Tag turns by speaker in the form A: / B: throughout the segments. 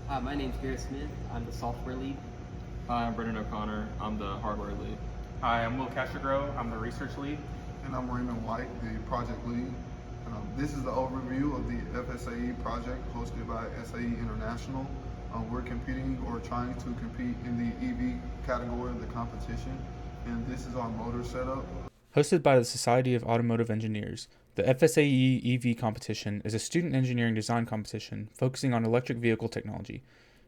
A: My name's Garrett Smith. I'm the software lead.
B: Hi, I'm Brendan O'Connor. I'm the hardware lead.
C: Hi, I'm Cascagroh. I'm the research lead.
D: And I'm Raymond White, the project lead. This is the overview of the FSAE project hosted by SAE International. We're competing or trying to compete in the EV category of the competition. And this is our motor setup.
E: Hosted by the Society of Automotive Engineers, the FSAE EV competition is a student engineering design competition focusing on electric vehicle technology.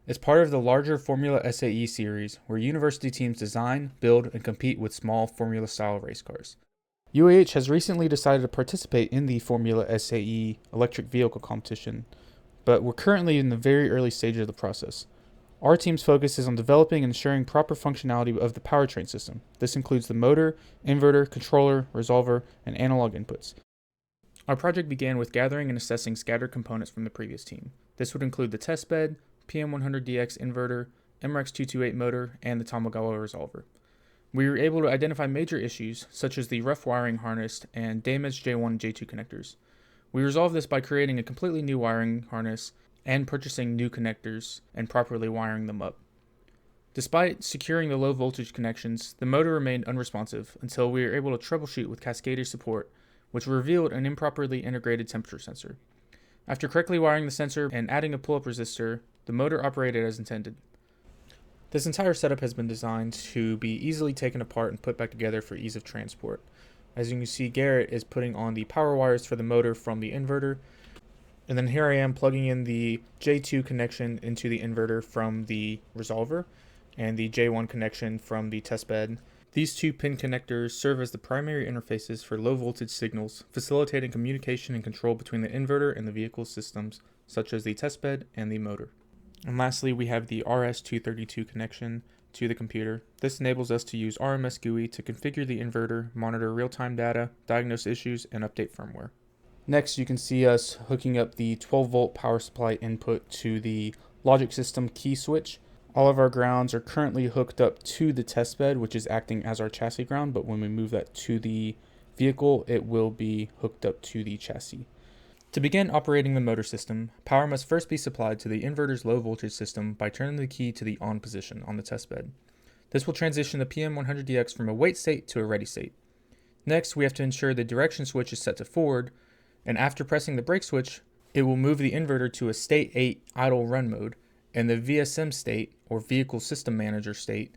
E: It's part of the larger Formula SAE series where university teams design, build, and compete with small Formula-style race cars. UAH has recently decided to participate in the Formula SAE electric vehicle competition, but we're currently in the very early stages of the process. Our team's focus is on developing and ensuring proper functionality of the powertrain system. This includes the motor, inverter, controller, resolver, and analog inputs. Our project began with gathering and assessing scattered components from the previous team. This would include the test bed, PM100DX inverter, EMRAX 228 motor, and the Tamagawa resolver. We were able to identify major issues, such as the rough wiring harness and damaged J1 and J2 connectors. We resolved this by creating a completely new wiring harness and purchasing new connectors and properly wiring them up. Despite securing the low voltage connections, the motor remained unresponsive until we were able to troubleshoot with Cascadia support, which revealed an improperly integrated temperature sensor. After correctly wiring the sensor and adding a pull-up resistor, the motor operated as intended. This entire setup has been designed to be easily taken apart and put back together for ease of transport. As you can see, Garrett is putting on the power wires for the motor from the inverter, and then here I am plugging in the J2 connection into the inverter from the resolver and the J1 connection from the test bed. These two pin connectors serve as the primary interfaces for low voltage signals, facilitating communication and control between the inverter and the vehicle systems, such as the test bed and the motor. And lastly, we have the RS-232 connection to the computer. This enables us to use RMS GUI to configure the inverter, monitor real-time data, diagnose issues, and update firmware. Next, you can see us hooking up the 12-volt power supply input to the logic system key switch. All of our grounds are currently hooked up to the test bed, which is acting as our chassis ground, but when we move that to the vehicle, it will be hooked up to the chassis. To begin operating the motor system, power must first be supplied to the inverter's low voltage system by turning the key to the on position on the test bed. This will transition the PM100DX from a wait state to a ready state. Next, we have to ensure the direction switch is set to forward, and after pressing the brake switch, it will move the inverter to a state 8 idle run mode and the VSM state, or vehicle system manager state,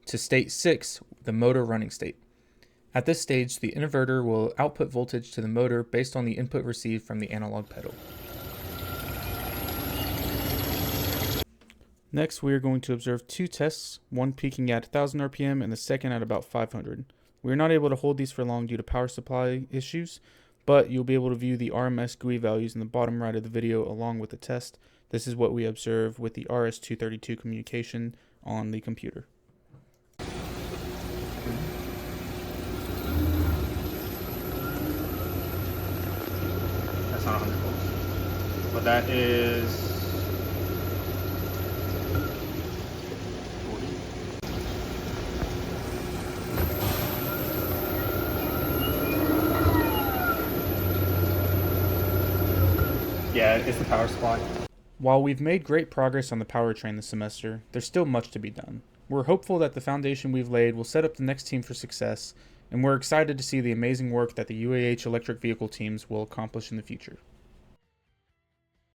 E: to state 6, the motor running state. At this stage, the inverter will output voltage to the motor based on the input received from the analog pedal. Next, we are going to observe two tests, one peaking at 1000 RPM and the second at about 500. We are not able to hold these for long due to power supply issues, but you'll be able to view the RMS GUI values in the bottom right of the video along with the test. This is what we observe with the RS-232 communication on the computer.
C: That's not 100 volts. But that is 40. Yeah, it's the power supply.
E: While we've made great progress on the powertrain this semester, there's still much to be done. We're hopeful that the foundation we've laid will set up the next team for success, and we're excited to see the amazing work that the UAH electric vehicle teams will accomplish in the future.